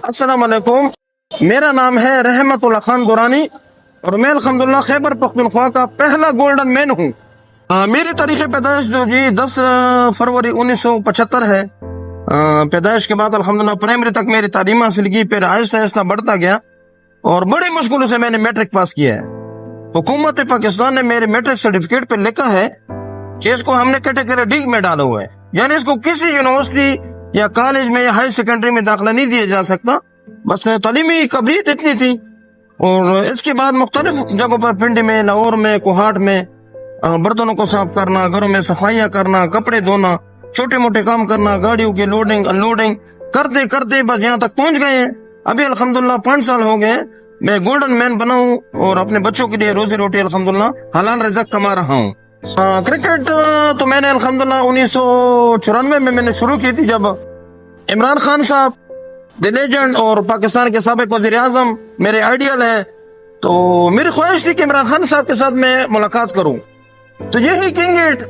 السلام علیکم. میرا نام ہے رحمت اللہ خان دورانی اور میں الحمدللہ خیبر پختونخوا کا پہلا گولڈن مین ہوں. میری تاریخ پیدائش جو 10 فروری 1975 ہے. پیدائش کے بعد الحمدللہ پرائمری تک میری تعلیم حاصل کی، پھر آہستہ آہستہ بڑھتا گیا اور بڑی مشکلوں سے میں نے میٹرک پاس کیا ہے. حکومت پاکستان نے میرے میٹرک سرٹیفکیٹ پہ لکھا ہے کہ اس کو ہم نے کیٹیگری ڈی میں ڈالا ہوا ہے، یعنی اس کو کسی یونیورسٹی یا کالج میں یا ہائی سیکنڈری میں داخلہ نہیں دیا جا سکتا. بس تعلیمی قابلیت اتنی تھی. اور اس کے بعد مختلف جگہوں پر پنڈی میں، لاہور میں، کوہاٹ میں برتنوں کو صاف کرنا، گھروں میں صفائیاں کرنا، کپڑے دھونا، چھوٹے موٹے کام کرنا، گاڑیوں کی لوڈنگ ان لوڈنگ کرتے کرتے بس یہاں تک پہنچ گئے ہیں. ابھی الحمدللہ 5 سال ہو گئے میں گولڈن مین بنا ہوں اور اپنے بچوں کے لیے روزی روٹی الحمدللہ حلال رزق کما رہا ہوں. کرکٹ تو میں نے الحمدللہ 1994 میں نے شروع کی تھی، جب عمران خان صاحب دی لیجنڈ اور پاکستان کے سابق وزیر اعظم میرے آئیڈیل ہیں، تو میری خواہش تھی کہ عمران خان صاحب کے ساتھ میں ملاقات کروں. تو یہی کنگیٹ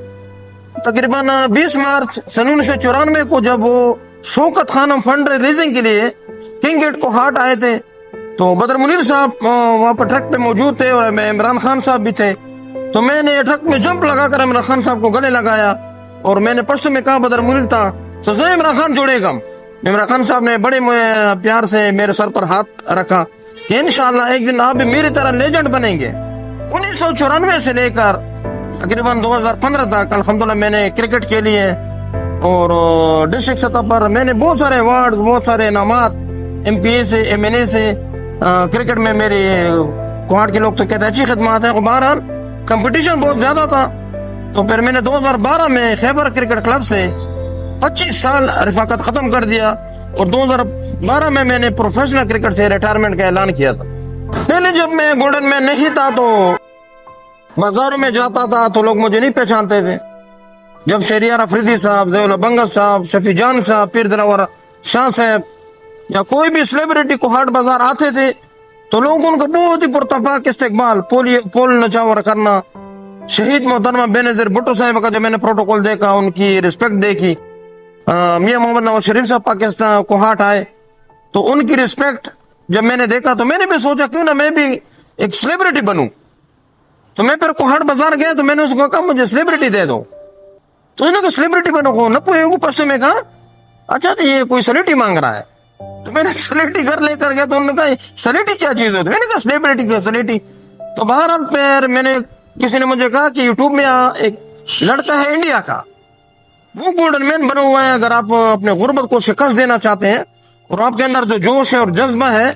تقریباً 20 مارچ سن 1994 کو جب وہ شوکت خانم فنڈ ریزنگ کے لیے کنگیٹ کو ہارٹ آئے تھے، تو بدر منیر صاحب وہاں پر ٹرک پہ موجود تھے اور میں عمران خان صاحب بھی تھے. تو میں نے ٹرک میں جمپ لگا کر عمران خان صاحب کو گلے لگایا اور میں نے پشتو میں کہا بدر منیر تھا تو عمران خان جوڑے گا. عمران خان صاحب نے بڑے پیار سے میرے سر پر ہاتھ رکھا کہ انشاءاللہ ایک دن آپ بھی میری طرح لیجنڈ بنیں گے. 1994 سے لے کر تقریباً 2015 تک الحمدللہ میں نے کرکٹ کے لیے اور ڈسٹرکٹ سطح پر میں نے بہت سارے ایوارڈز، بہت سارے انعامات ایم پی اے سے، ایم این اے سے. کرکٹ میں میری کوہاٹ کے لوگ تو کہتے ہیں اچھی خدمات ہیں. بہرحال کمپٹیشن بہت زیادہ تھا، تو پھر میں نے 2012 میں خیبر کرکٹ کلب سے 25 سال رفاقت ختم کر دیا اور 2012 میں نے پروفیشنل کرکٹ سے ریٹائرمنٹ کا اعلان کیا تھا. پہلے جب میں گولڈن مین نہیں تھا تو بازاروں میں جاتا تھا تو لوگ مجھے نہیں پہچانتے تھے. جب شہریار افریدی صاحب، ضیاء اللہ بنگس صاحب، شفیع جان صاحب، پیر دلاور شاہ صاحب یا کوئی بھی سیلیبریٹی کو ہاٹ بازار آتے تھے تو لوگ ان کو بہت ہی پرتفاق استقبال، پول نچاور کرنا. شہید محترمہ بے نظیر بھٹو صاحب کا جب میں نے پروٹوکول دیکھا، ان کی رسپیکٹ دیکھی. میاں محمد نواز شریف صاحب پاکستان کوہاٹ آئے تو ان کی رسپیکٹ جب میں نے دیکھا تو میں نے بھی سوچا کیوں نہ میں بھی ایک سیلیبریٹی بنوں. تو میں پھر کوہاٹ بازار گیا تو میں نے اس کو کہا مجھے سیلیبریٹی دے دو. تو انہوں نے کہا سیلیبریٹی بنو کو نہ پوئے پشتو میں کہا اچھا تو یہ کوئی سیلیبریٹی مانگ رہا ہے. تو میں نے سیلیبریٹی گھر لے کر گیا تو انہوں نے کہا سیلیبریٹی کیا چیز ہوتی ہے. میں نے کہا سیلیبریٹی کیا سیلیبریٹی. تو بہرحال پھر میں نے کسی نے مجھے کہا کہ یوٹیوب میں ایک لڑکا ہے انڈیا کا، وہ گولڈن مین بنا ہوا ہے. اگر آپ اپنے غربت کو شکست دینا چاہتے ہیں اور آپ کے اندر جو جوش ہے اور جذبہ ہے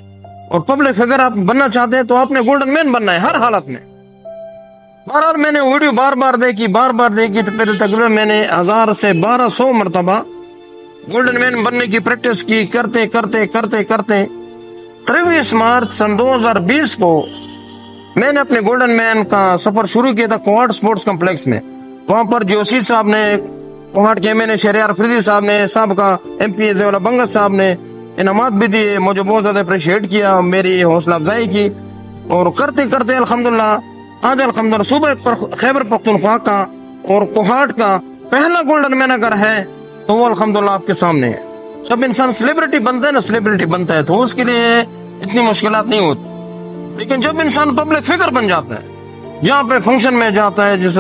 اور پبلک فگر آپ بننا چاہتے ہیں تو آپ نے گولڈن مین بننا ہے ہر حالت میں. بہرحال میں نے ویڈیو بار بار دیکھی تو پھر تقریباً میں نے 1000 سے 1200 مرتبہ گولڈن مین بننے کی پریکٹس کی. کرتے 23 مارچ سن 2020 کو میں نے اپنے گولڈن مین کا سفر شروع کیا تھا کوہاٹ سپورٹس کمپلیکس میں. وہاں پر جوسی صاحب نے، کوہاٹ کے ایم این اے شہریار افریدی صاحب نے، سابقہ ایم پی اے ضیاء اللہ بنگس صاحب نے انعامات بھی دیے. مجھے بہت زیادہ اپریشیٹ کیا، میری حوصلہ افزائی کی اور کرتے الحمدللہ آج الحمدللہ صوبہ خیبر پختونخوا کا اور کوہاٹ کا پہلا گولڈن مین اگر ہے تو وہ الحمدللہ آپ کے سامنے ہے. جب انسان سیلیبریٹی بنتا ہے تو اس کے لیے اتنی مشکلات نہیں ہوتی. لیکن جب انسان پبلک فگر بن جاتا ہے، جہاں پہ فنکشن میں جاتا ہے، جس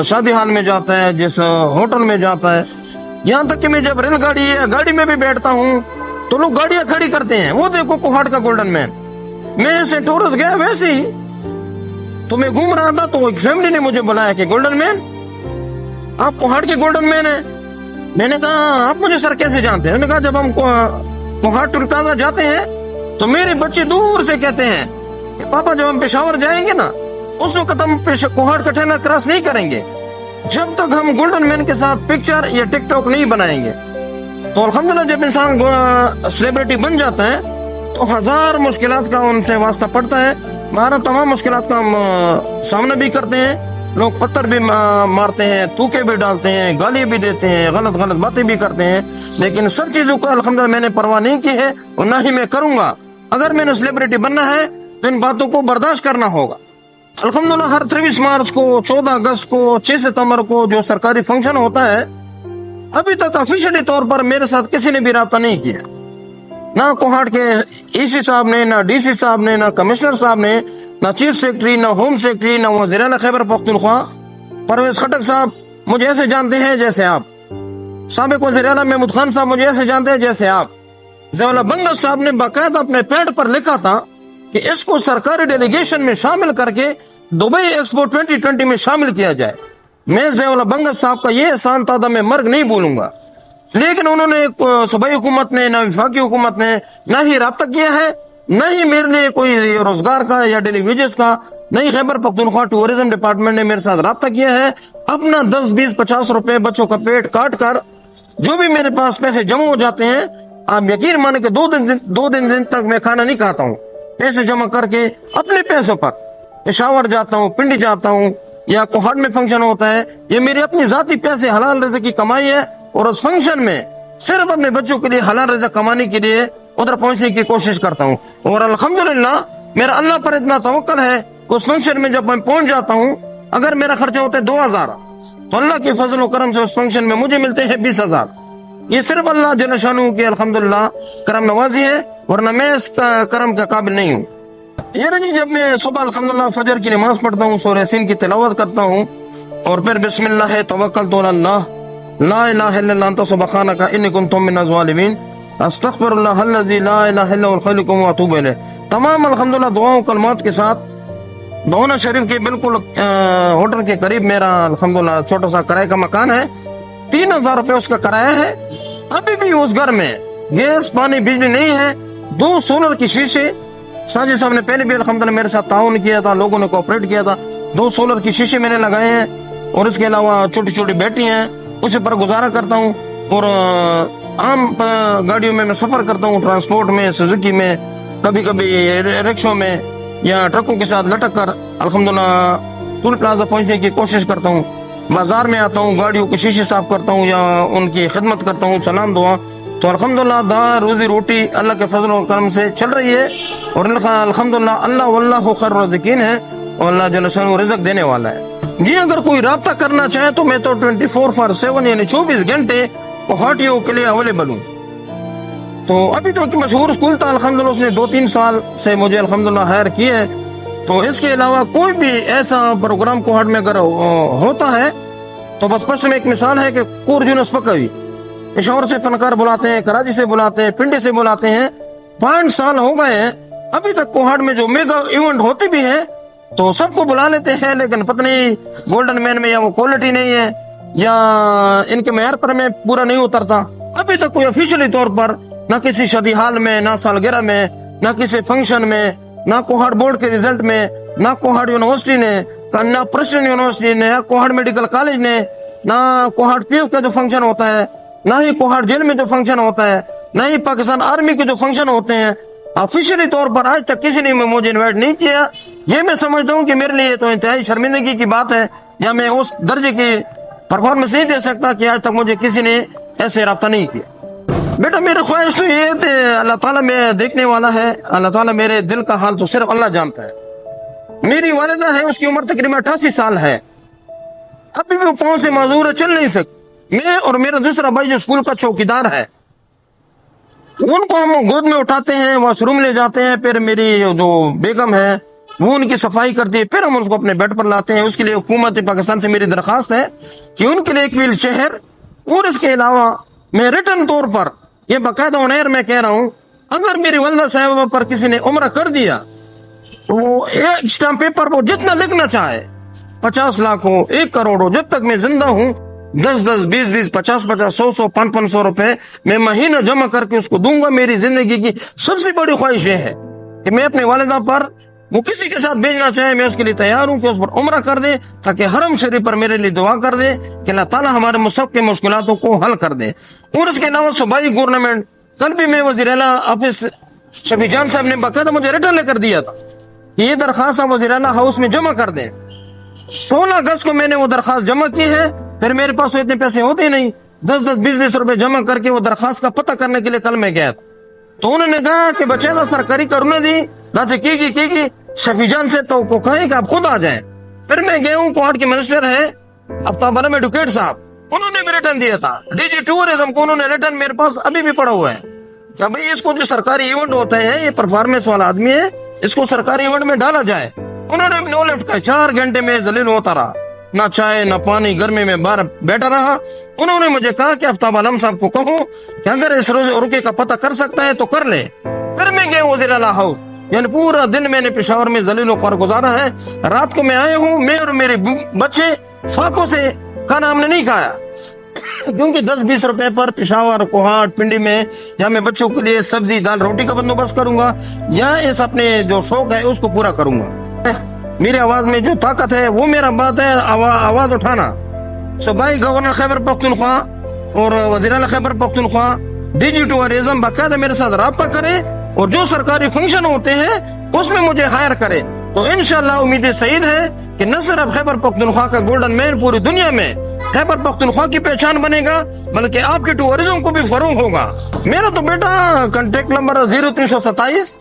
شادی ہال میں جاتا ہے، جس ہوٹل میں جاتا ہے، یہاں تک کہ میں جب ریل گاڑی یا گاڑی میں بھی بیٹھتا ہوں تو لوگ گاڑیاں کھڑی کرتے ہیں، وہ دیکھو کوہاٹ کا گولڈن مین. میں ایسے ٹورس گیا ویسے ہی تو میں گھوم رہا تھا تو ایک فیملی نے مجھے بلایا کہ گولڈن مین آپ کوہاٹ کے گولڈن مین ہیں. میں نے کہا آپ مجھے سر کیسے جانتے ہیں؟ انہوں نے کہا جب ہم کوہاٹ ٹور پلازا جاتے ہیں تو میرے بچے دور سے کہتے ہیں کہ پاپا جب ہم پشاور جائیں گے نا اس وقت ہم کوہاٹ کا ٹھیلا کراس نہیں کریں گے جب تک ہم گولڈن مین کے ساتھ پکچر یا ٹک ٹاک نہیں بنائیں گے. تو الحمدللہ جب انسان سیلیبریٹی بن جاتا ہے تو 1000 مشکلات کا ان سے واسطہ پڑتا ہے. ہمارا تمام مشکلات کا ہم سامنا بھی کرتے ہیں. لوگ پتھر بھی مارتے ہیں، تھوکے بھی ڈالتے ہیں، گالی بھی دیتے ہیں، غلط باتیں بھی کرتے ہیں، لیکن سب چیزوں کو الحمدللہ میں نے پرواہ نہیں کی ہے اور نہ ہی میں کروں گا. اگر میں نے سیلیبریٹی بننا ہے تو ان باتوں کو برداشت کرنا ہوگا. الحمدللہ ہر 23 مارچ کو، 14 اگست کو، 6 ستمبر کو جو سرکاری فنکشن ہوتا ہے ابھی تک آفیشلی طور پر میرے ساتھ کسی نے بھی رابطہ نہیں کیا. نہ کوہاٹ کے ای سی صاحب نے، نہ ڈی سی صاحب نے، نہ کمشنر صاحب نے، نہ چیف سیکرٹری، نہ ہوم سیکرٹری، نہ وزیر اعلیٰ خیبر پختونخوا پرویز خٹک صاحب مجھے ایسے جانتے ہیں جیسے آپ، سابق وزیر اعلیٰ محمود خان صاحب مجھے ایسے جانتے ہیں جیسے آپ۔ ضیاء اللہ بنگس صاحب نے باقاعدہ اپنے پیڈ پر لکھا تھا کہ اس کو سرکاری ڈیلیگیشن میں شامل کر کے دبئی ایکسپو 2020 میں شامل کیا جائے۔ میں ضیاء اللہ بنگس صاحب کا یہ احسان تھا میں مرگ نہیں بھولوں گا، لیکن انہوں نے صوبائی حکومت نے، نہ وفاقی حکومت نے نہ ہی رابطہ کیا ہے، نہ ہی میرے لیے کوئی روزگار کا یا ڈیلی ویجز کا، نہ ہی خیبر پختونخوا ٹورزم ڈپارٹمنٹ نے میرے ساتھ رابطہ کیا ہے۔ اپنا 10 20 50 روپے بچوں کا پیٹ کاٹ کر جو بھی میرے پاس پیسے جمع ہو جاتے ہیں، آپ یقین مانیں کہ دو دن تک میں کھانا نہیں کھاتا ہوں، پیسے جمع کر کے اپنے پیسوں پر پشاور جاتا ہوں، پنڈی جاتا ہوں، یا کوہاٹ میں فنکشن ہوتا ہے، یہ میری اپنی ذاتی پیسے حلال رزق کی کمائی ہے، اور اس فنکشن میں صرف اپنے بچوں کے لیے حلال رزق کمانے کے لیے ادھر پہنچنے کی کوشش کرتا ہوں۔ اور الحمدللہ میرا اللہ پر اتنا توکل ہے کہ اس فنکشن میں جب میں پہنچ جاتا ہوں، اگر میرا خرچہ ہوتا ہے 2000 تو اللہ کے فضل و کرم سے اس فنکشن میں مجھے ملتے ہیں 20000۔ یہ صرف اللہ جل شانہ کی الحمدللہ کرم نوازی ہے، ورنہ میں اس کرم کے قابل نہیں ہوں۔ یہ نہیں، جب میں صبح الحمدللہ فجر کی نماز پڑھتا ہوں، سورہ یاسین کی تلاوت کرتا ہوں، اور پھر بسم اللہ توکلت علی اللہ لا الہ الا اللہ انت سبحانک انی کنت من الظالمین استغفر اللہ الذی لا الہ الا هو الحی القیوم واتوب الیہ، تمام الحمدللہ دعاؤں کلمات کے ساتھ بہونا شریف کے بالکل ہوٹل کے قریب میرا الحمدللہ چھوٹا سا کرائے کا مکان ہے، 3000 روپے اس کا کرایہ ہے۔ ابھی بھی اس گھر میں گیس پانی بجلی نہیں ہے، 2 سولر کی شیشے، ساجد صاحب نے پہلے بھی الحمدللہ میرے ساتھ تعاون کیا تھا، لوگوں نے کوآپریٹ کیا تھا، 2 سولر کی شیشے میں نے لگائے ہیں، اور اس کے علاوہ چھوٹی چھوٹی بیٹی ہیں، اسے پر گزارا کرتا ہوں۔ اور عام گاڑیوں میں سفر کرتا ہوں، ٹرانسپورٹ میں، سوزوکی میں، کبھی کبھی رکشوں میں یا ٹرکوں کے ساتھ لٹک کر الحمدللہ ٹول پلازا پہنچنے کی کوشش کرتا ہوں۔ بازار میں آتا ہوں، گاڑیوں کے شیشے صاف کرتا ہوں یا ان کی خدمت کرتا ہوں، سلام دعا۔ تو الحمدللہ روزی روٹی اللہ کے فضل و کرم سے چل رہی ہے، اور الحمدللہ اللہ واللہ خیر الرازقین ہے، اور اللہ جل شانہ رزق دینے والا ہے۔ جی اگر کوئی رابطہ کرنا چاہے تو میں تو 24/7 یعنی 24 گھنٹے کوہاٹیوں کے لیے اویلیبل ہوں۔ تو ابھی تو ایک مشہور اسکول تھا الحمدللہ، اس نے 2-3 سال سے مجھے الحمدللہ ہائر کیے ہے۔ تو اس کے علاوہ کوئی بھی ایسا پروگرام کوہاٹ میں اگر ہوتا ہے تو بس پشت میں ایک مثال ہے کہ کور جونس پکوی پشاور سے فنکار بلاتے ہیں، کراچی سے بلاتے ہیں، پنڈی سے بلاتے ہیں، 5 سال ہو گئے ہیں، ابھی تک کوہاٹ میں جو میگا ایونٹ ہوتے بھی ہیں تو سب کو بلا لیتے ہیں، لیکن پتہ نہیں گولڈن مین میں یا وہ کوالٹی نہیں ہے یا ان کے معیار پر میں پورا نہیں اترتا۔ ابھی تک کوئی آفیشلی طور پر نہ کسی شادی حال میں، نہ سالگرہ میں، نہ کسی فنکشن میں، نہ کوہاٹ بورڈ کے رزلٹ میں، نہ کوہاٹ یونیورسٹی نے، نہ پریسیڈنٹ یونیورسٹی نے، نہ کوہاٹ میڈیکل کالج نے، نہ کوہاٹ پی ایف کا جو فنکشن ہوتا ہے، نہ ہی کوہاٹ جیل میں جو فنکشن ہوتا ہے، نہ ہی پاکستان آرمی کے جو فنکشن ہوتے ہیں، آفیشلی طور پر آج تک کسی نے مجھے انوائٹ نہیں کیا۔ یہ میں سمجھتا ہوں کہ میرے لیے تو انتہائی شرمندگی کی بات ہے، یا میں اس درجے کی پرفارمنس نہیں دے سکتا کہ آج تک مجھے کسی نے ایسے رابطہ نہیں کیا۔ بیٹا میری خواہش تو یہ ہے، اللہ تعالیٰ میں دیکھنے والا ہے، اللہ تعالیٰ میرے دل کا حال تو صرف اللہ جانتا ہے۔ میری والدہ ہے، اس کی عمر تقریباً 88 سال ہے، ابھی بھی وہ پاؤں سے معذور ہے، چل نہیں سکتی۔ میں اور میرا دوسرا بھائی جو اسکول کا چوکیدار ہے، ان کو ہم گود میں اٹھاتے ہیں، واش روم لے جاتے ہیں، پھر میری جو بیگم ہے وہ ان کی صفائی کرتی ہے، پھر ہم ان کو اپنے بیڈ پر لاتے ہیں۔ اس کے لیے حکومت پاکستان سے میری درخواست ہے کہ ان کے لیے ایک ویل چیئر، اور اس کے علاوہ میں ریٹن طور پر یہ باقاعدہ آنر میں کہہ رہا ہوں، اگر میری والدہ صاحبہ پر کسی نے عمرہ کر دیا تو وہ ایک اسٹامپ پیپر پر جتنا لکھنا چاہے، 50 لاکھ ہو، 1 کروڑ ہو، جب تک میں زندہ ہوں 10-10 20-20 50-50 100-100 500 روپے میں مہینہ جمع کر کے اس کو دوں گا۔ میری زندگی کی سب سے بڑی خواہش یہ ہے کہ میں اپنے والدہ پر وہ کسی کے ساتھ بھیجنا چاہے، میں اس کے لیے تیار ہوں کہ اس پر عمرہ کر دے، تاکہ حرم شریف پر میرے لیے دعا کر دے کہ اللہ تعالیٰ ہمارے سب کے مشکلاتوں کو حل کر دے۔ اور اس کے علاوہ صوبائی گورنمنٹ، کل بھی میں وزیر اعلیٰ آفس شفیع جان صاحب نے باقاعدہ مجھے ریٹن لے کر دیا تھا کہ یہ درخواست آپ وزیر اعلیٰ ہاؤس میں جمع کر دیں۔ 16 اگست کو میں نے وہ درخواست جمع کی ہے، پھر میرے پاس تو اتنے پیسے ہوتے نہیں، 10-10 20-20 روپے جمع کر کے وہ درخواست کا پتہ کرنے کے لیے کل میں گیا، تو انہوں نے کہا کہ بچے دا سرکاری کرنے دی داچے کی شفیع جان سے تو کو کہیں کہ آپ خود آ جائیں۔ پھر میں گیا ہوں، کوہاٹ کے منسٹر ہے آفتاب عالم ایڈوکیٹ صاحب، انہوں نے بھی ریٹن دیا تھا، ڈی جی ٹورزم کو انہوں نے ریٹن میرے پاس ابھی بھی پڑا ہوا ہے۔ کہ بھئی اس کو جو سرکاری ایونٹ ہوتا ہے، یہ پرفارمنس والا آدمی ہے، اس کو سرکاری ایونٹ میں ڈالا جائے. انہوں نے نو لفٹ کا 4 گھنٹے میں ذلیل ہوتا رہا، نہ چائے نہ پانی، گرمی میں باہر بیٹھا رہا. انہوں نے مجھے کہا کہ آفتاب عالم صاحب کو کہو کہ اگر اس رکے کا پتہ کر سکتا ہے تو کر لے. پھر میں گیا وزیر اعلیٰ ہاؤس. یعنی پورا دن میں نے پشاور میں ذلیل و خوار گزارا ہے. رات کو میں آیا ہوں، میں اور میرے بچے فاقوں سے کھانا ہم نے نہیں کھایا، کیونکہ 10-20 روپے پر پشاور، کوہاٹ، پنڈی میں یا میں بچوں کے لیے سبزی دال روٹی کا بندوبست کروں گا یا اس اپنے جو شوق ہے اس کو پورا کروں گا. میری آواز میں جو طاقت ہے وہ میرا بات ہے آواز اٹھانا. صوبائی گورنر خیبر پختونخوا اور وزیر اعلیٰ Khyber Pakhtunkhwa D G tourism باقاعدہ میرے ساتھ رابطہ کرے اور جو سرکاری فنکشن ہوتے ہیں اس میں مجھے ہائر کرے تو انشاءاللہ امید سعید ہے کہ نہ صرف خیبر پختونخوا کا گولڈن مین پوری دنیا میں خیبر پختونخوا کی پہچان بنے گا بلکہ آپ کے ٹورزم کو بھی فروغ ہوگا. میرا تو بیٹا کانٹیکٹ نمبر 0327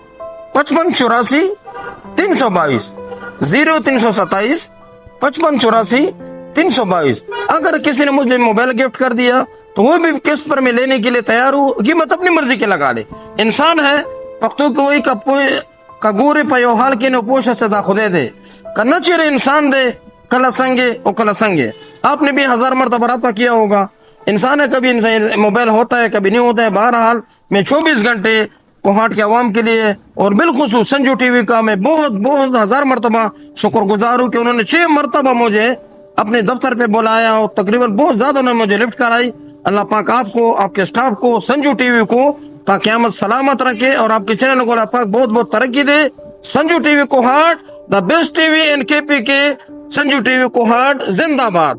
55 84 322 0327 55 84 322. اگر کسی نے مجھے موبائل گفٹ کر دیا تو وہ بھی قسط پر میں لینے کے لیے تیار ہوں. قیمت اپنی مرضی کے لگا لے. انسان ہے پختو کوئی کا گورے پیو حال کے نو پوش صدا خدے دے کرنا چیرے انسان دے کلا سنگے او کلا سنگے. آپ نے بھی 1000 مرتبہ رابطہ کیا ہوگا. انسان ہے، کبھی موبائل ہوتا ہے کبھی نہیں ہوتا ہے. بہرحال میں 24 گھنٹے کوہاٹ کے عوام کے لیے اور بالخصوص سنجو ٹی وی کا میں بہت 1000 مرتبہ شکر گزار ہوں کہ انہوں نے 6 مرتبہ مجھے اپنے دفتر پہ بلایا اور تقریباً بہت زیادہ انہوں نے مجھے لفٹ کرائی. اللہ پاک آپ کو، آپ کے سٹاف کو، سنجو ٹی وی کو تا قیامت سلامت رکھے اور آپ کے چینل کو اللہ پاک بہت ترقی دے. Sanju T V Kohat, the best T V in K P کے. سنجو ٹی وی کوہاٹ زندہ باد.